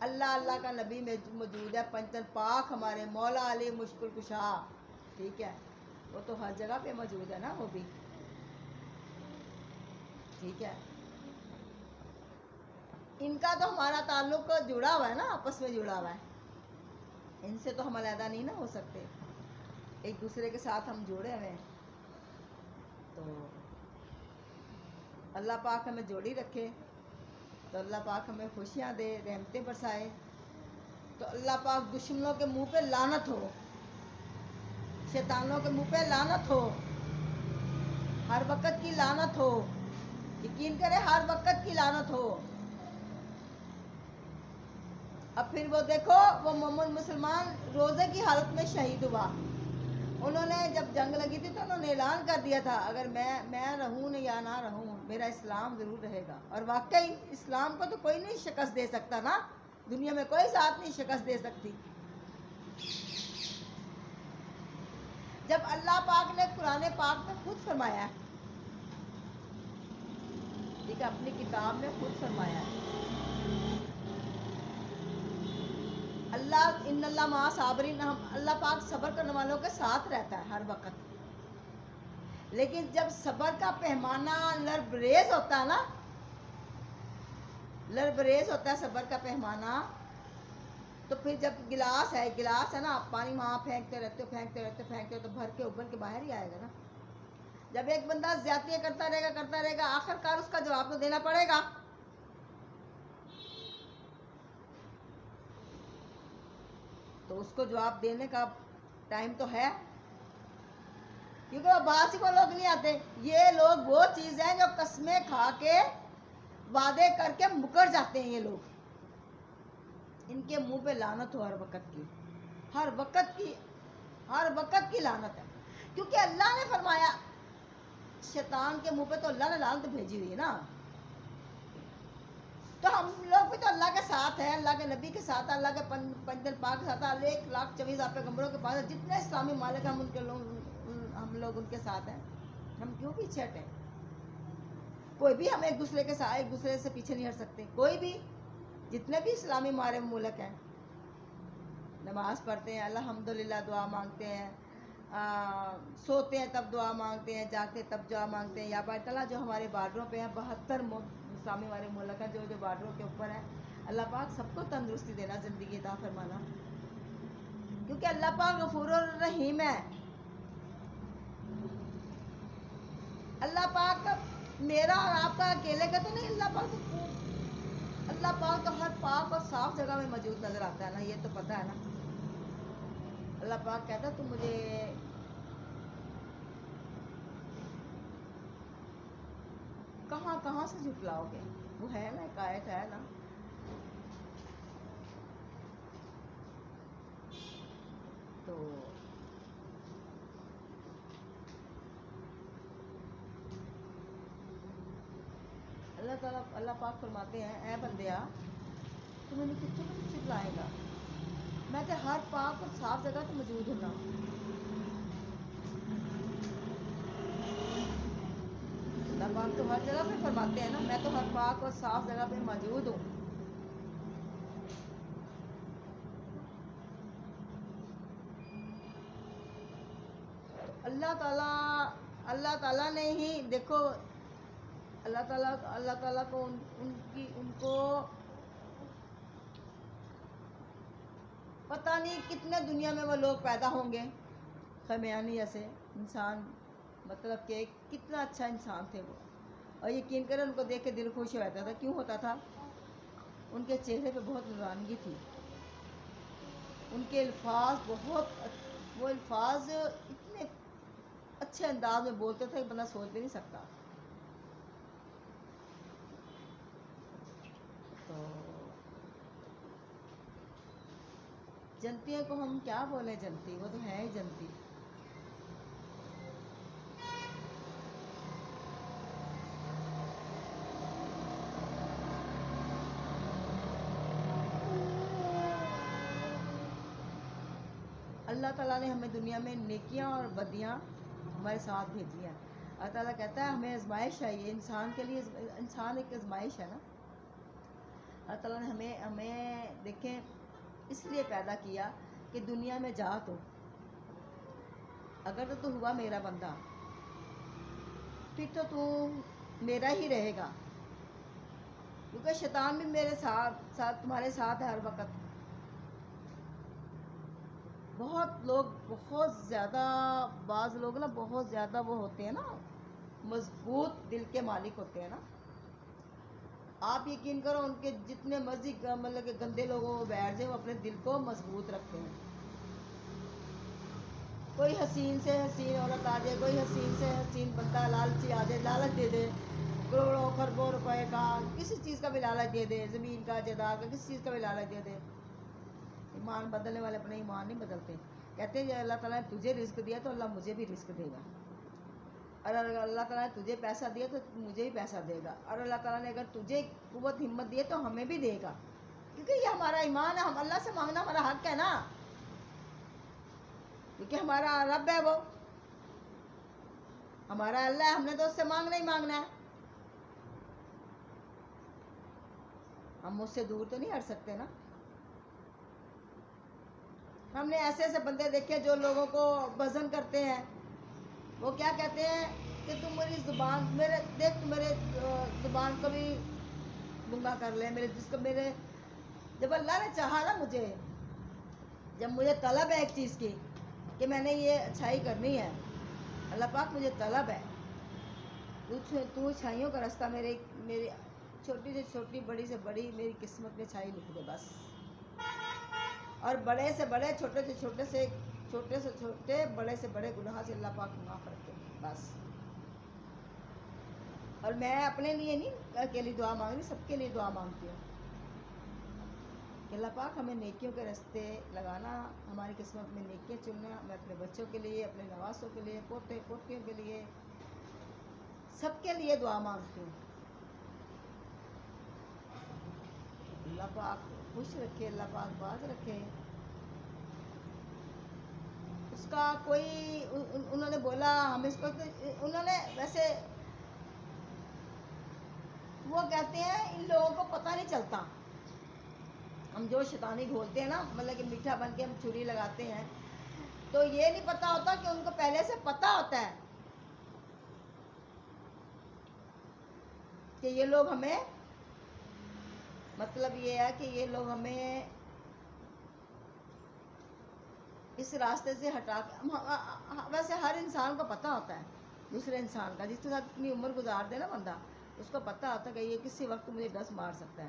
اللہ اللہ کا نبی موجود ہے، پنجتن پاک ہمارے مولا علی مشکل کشا، ٹھیک ہے، وہ تو ہر جگہ پہ موجود ہے نا، وہ بھی ٹھیک ہے۔ ان کا تو ہمارا تعلق جڑا ہوا ہے نا، آپس میں جڑا ہوا ہے، ان سے تو ہم علیحدہ نہیں نا ہو سکتے، ایک دوسرے کے ساتھ ہم جڑے ہوئے ہیں۔ تو اللہ پاک ہمیں جوڑی رکھے، تو اللہ پاک ہمیں خوشیاں دے، رحمتیں برسائے، تو اللہ پاک دشمنوں کے منہ پہ لعنت ہو، شیطانوں کے منہ پہ لعنت ہو، ہر وقت کی لعنت ہو، یقین کرے ہر وقت کی لعنت ہو۔ اب پھر وہ دیکھو، وہ محمد مسلمان روزے کی حالت میں شہید ہوا، انہوں نے جب جنگ لگی تھی تو انہوں نے اعلان کر دیا تھا، اگر میں رہوں یا نہ رہوں میرا اسلام ضرور رہے گا، اور واقعی اسلام کو تو کوئی نہیں شکست دے سکتا نا، دنیا میں کوئی ذات نہیں شکست دے سکتی۔ جب اللہ پاک نے قرآن پاک میں خود فرمایا ہے، ٹھیک ہے، اپنی کتاب میں خود فرمایا ہے، اللہ ان اللہ مع صابرین، اللہ پاک صبر کرنے والوں کے ساتھ رہتا ہے ہر وقت، لیکن جب صبر کا پیمانہ لربریز ہوتا ہے نا، لربریز ہوتا ہے صبر کا پیمانہ، تو پھر جب گلاس ہے نا، آپ پانی وہاں پھینکتے رہتے تو بھر کے ابل کے باہر ہی آئے گا نا۔ جب ایک بندہ زیادتیاں کرتا رہے گا، آخر کار اس کا جواب تو دینا پڑے گا۔ تو اس کو جواب دینے کا ٹائم تو ہے، کیونکہ وہ باہر کو لوگ نہیں آتے، یہ لوگ وہ چیز ہیں جو قسمیں کھا کے وعدے کر کے مکر جاتے ہیں، یہ لوگ، ان کے منہ پہ لعنت ہو ہر وقت کی، ہر وقت کی لعنت ہے، کیونکہ اللہ نے فرمایا، شیطان کے منہ پہ تو اللہ نے لعنت بھیجی ہوئی ہے نا، تو ہم لوگ بھی تو اللہ کے ساتھ ہیں، اللہ کے نبی کے ساتھ، اللہ کے پنجتن پاک کے ساتھ، 1,24,000 پیغمبروں کے پاس، جتنے اسلامی مالک ہم ہم لوگ ان کے ساتھ ہیں، ہم کیوں پیچھے ہٹیں؟ کوئی بھی ہم ایک دوسرے سے پیچھے نہیں ہٹ سکتے، کوئی بھی، جتنے بھی اسلامی ہمارے ملک ہیں، نماز پڑھتے ہیں، الحمدللہ دعا مانگتے ہیں، سوتے ہیں تب دعا مانگتے ہیں، جاگتے تب دعا مانگتے ہیں، یا اللہ تعالیٰ جو ہمارے بارڈروں پہ ہیں، 72 اسلامی ہمارے ملک ہیں جو بارڈروں کے اوپر ہیں، اللہ پاک سب کو تندرستی دینا، زندگی عطا فرمانا، کیونکہ اللہ پاک غفور الرحیم ہے۔ اللہ پاک میرا اور آپ کا اکیلے کا تو نہیں، اللہ پاک تو ہر پاک اور صاف جگہ میں موجود نظر آتا ہے نا، یہ تو پتہ ہے نا۔ اللہ پاک کہتا ہے تم مجھے کہاں سے جھٹلاؤ گے، وہ ہے نا، ایک آیت ہے نا، تو اللہ پاک فرماتے ہیں، اے بندیا تمہیں کتنے جھٹلائے گا، میں تو ہر پاک اور صاف جگہ تو موجود ہوں نا۔ اللہ پاک تو ہر جگہ پہ فرماتے ہیں نا، میں تو ہر پاک اور صاف جگہ پہ موجود ہوں۔ اللہ تعالیٰ نے ہی دیکھو، اللہ تعالیٰ کو ان کو پتہ نہیں کتنے دنیا میں وہ لوگ پیدا ہوں گے، خمیانی جیسے انسان، مطلب کہ کتنا اچھا انسان تھے وہ، اور یقین کریں ان کو دیکھ کے دل خوش ہو جاتا تھا، کیوں ہوتا تھا؟ ان کے چہرے پہ بہت نورانگی تھی، ان کے الفاظ وہ الفاظ اتنے اچھے انداز میں بولتے تھے کہ بندہ سوچ بھی نہیں سکتا۔ تو جنتیوں کو ہم کیا بولیں، جنتی وہ تو ہے ہی جنتی۔ اللہ تعالیٰ نے ہمیں دنیا میں نیکیاں اور بدیاں ہمارے ساتھ بھیجی ہیں۔ اللہ تعالیٰ کہتا ہے ہمیں آزمائش ہے، یہ انسان کے لیے، انسان ایک آزمائش ہے نا۔ اللہ تعالیٰ نے ہمیں دیکھو اس لیے پیدا کیا کہ دنیا میں جا تو اگر تو ہوا میرا بندہ پھر تو میرا ہی رہے گا، کیونکہ شیطان بھی میرے ساتھ تمہارے ساتھ ہے ہر وقت۔ بہت لوگ بہت زیادہ، بعض لوگ نا بہت زیادہ وہ ہوتے ہیں نا، مضبوط دل کے مالک ہوتے ہیں نا، آپ یقین کرو ان کے جتنے مرضی مطلب کہ گندے لوگوں بیٹھ جائے وہ اپنے دل کو مضبوط رکھتے ہیں۔ کوئی حسین سے حسین عورت آ جائے، کوئی حسین سے حسین بندہ لالچی آ جائے، لالچ دے دے، کروڑوں خربوں روپے کا کسی چیز کا بھی لالچ دے دے، زمین کا جائیداد کا کسی چیز کا بھی لالچ دے دے، ایمان بدلنے والے اپنے ایمان نہیں بدلتے۔ کہتے ہیں اللہ تعالیٰ نے تجھے رزق دیا تو اللہ مجھے بھی رزق دے گا، اور اگر اللہ تعالیٰ نے تجھے پیسہ دیا تو مجھے بھی پیسہ دے گا، اور اللہ تعالیٰ نے اگر تجھے قوت ہمت دی تو ہمیں بھی دے گا، کیونکہ یہ ہمارا ایمان ہے۔ ہم اللہ سے مانگنا ہمارا حق ہے نا، کیونکہ ہمارا رب ہے، وہ ہمارا اللہ ہے، ہم نے تو اس سے مانگنا ہی مانگنا ہے، ہم اس سے دور تو نہیں ہٹ سکتے نا۔ ہم نے ایسے ایسے بندے دیکھے جو لوگوں کو وزن کرتے ہیں، وہ کیا کہتے ہیں کہ تم میری زبان میرے دیکھ میرے زبان کو بھی گنگا کر لے، میرے جس کو میرے جب اللہ نے چاہا نا مجھے، جب مجھے طلب ہے ایک چیز کی کہ میں نے یہ اچھائی کرنی ہے، اللہ پاک مجھے طلب ہے، تو اچھائیوں کا راستہ میری چھوٹی سے چھوٹی بڑی سے بڑی میری قسمت میں اچھائی لکھ دے بس، اور بڑے سے بڑے چھوٹے سے چھوٹے بڑے سے بڑے گناہ سے اللہ پاک معاف رکھے بس۔ اور میں اپنے لیے نہیں اکیلی دعا مانگ رہی، سب کے لیے دعا مانگتی ہوں کہ اللہ پاک ہمیں نیکیوں کے راستے لگانا، ہماری قسمت میں نیکیاں چننا، میں اپنے بچوں کے لیے، اپنے نواسوں کے لیے، پوتے پوتیوں کے لیے، سب کے لیے دعا مانگتی ہوں۔ اللہ پاک خوش رکھے، اللہ پاک باز رکھے۔ اس کا کوئی انہوں نے بولا ہم اس کو، انہوں نے ویسے وہ کہتے ہیں ان لوگوں کو پتہ نہیں چلتا، ہم جو شیطانی گھولتے ہیں نا، مطلب کہ میٹھا بن کے ہم چھری لگاتے ہیں، تو یہ نہیں پتہ ہوتا کہ ان کو پہلے سے پتہ ہوتا ہے کہ یہ لوگ ہمیں، مطلب یہ ہے کہ یہ لوگ ہمیں اس راستے سے ہٹا کے، ویسے ہر انسان کو پتہ ہوتا ہے دوسرے انسان کا، جس کے ساتھ اتنی عمر گزار دے نا بندہ، اس کو پتہ ہوتا ہے کہ یہ کسی وقت مجھے ڈس مار سکتا ہے،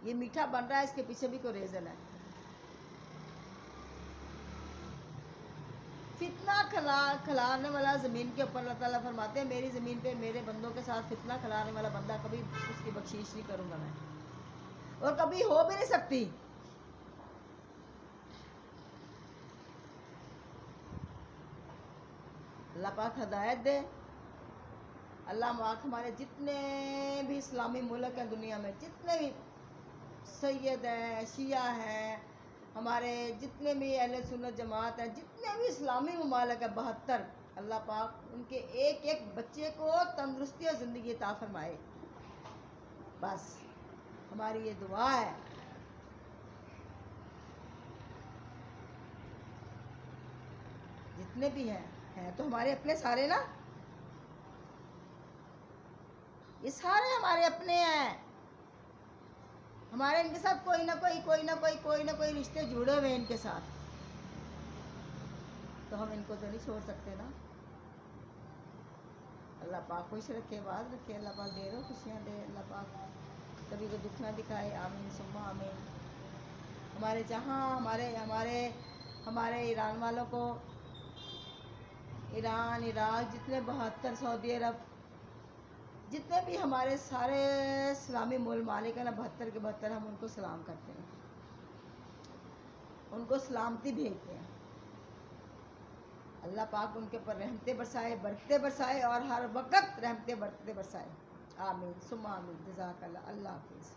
یہ میٹھا بن رہا ہے، اس کے پیچھے بھی کوئی ریزن ہے۔ فتنہ کھلانے والا زمین کے اوپر اللہ تعالیٰ فرماتے ہیں میری زمین پہ میرے بندوں کے ساتھ فتنہ کھلانے والا بندہ کبھی اس کی بخشش نہیں کروں گا میں، اور کبھی ہو بھی نہیں سکتی۔ اللہ پاک ہدایت دے، اللہ پاک ہمارے جتنے بھی اسلامی ملک ہیں دنیا میں، جتنے بھی سید ہیں، شیعہ ہیں، ہمارے جتنے بھی اہل سنت جماعت ہیں، جتنے بھی اسلامی ممالک ہیں 72، اللہ پاک ان کے ایک ایک بچے کو تندرستی اور زندگی عطا فرمائے، بس ہماری یہ دعا ہے۔ جتنے بھی ہیں تو ہمارے اپنے سارے نا، یہ سارے ہمارے اپنے ہیں، ہمارے ان کے ساتھ کوئی نہ کوئی رشتے جڑے ہوئے ان کے ساتھ، تو ہم ان کو تو نہیں چھوڑ سکتے نا۔ اللہ پاک خوش رکھے، باز رکھے، اللہ پاک دے خوشیاں دے، اللہ پاک کبھی کو دکھ نہ دکھائے، آمین ثم آمین۔ ہمارے جہاں ہمارے ایران والوں کو، ایران، عراق، جتنے 72 سعودی عرب، جتنے بھی ہمارے سارے اسلامی ممالک ہیں نا 72 کے 72، ہم ان کو سلام کرتے ہیں، ان کو سلامتی بھیجتے ہیں۔ اللہ پاک ان کے پر رحمتیں برسائے، برکتیں برسائے، اور ہر وقت رحمتیں برکتیں برسائے، آمین ثم آمین۔ جزاک اللہ، اللہ حافظ۔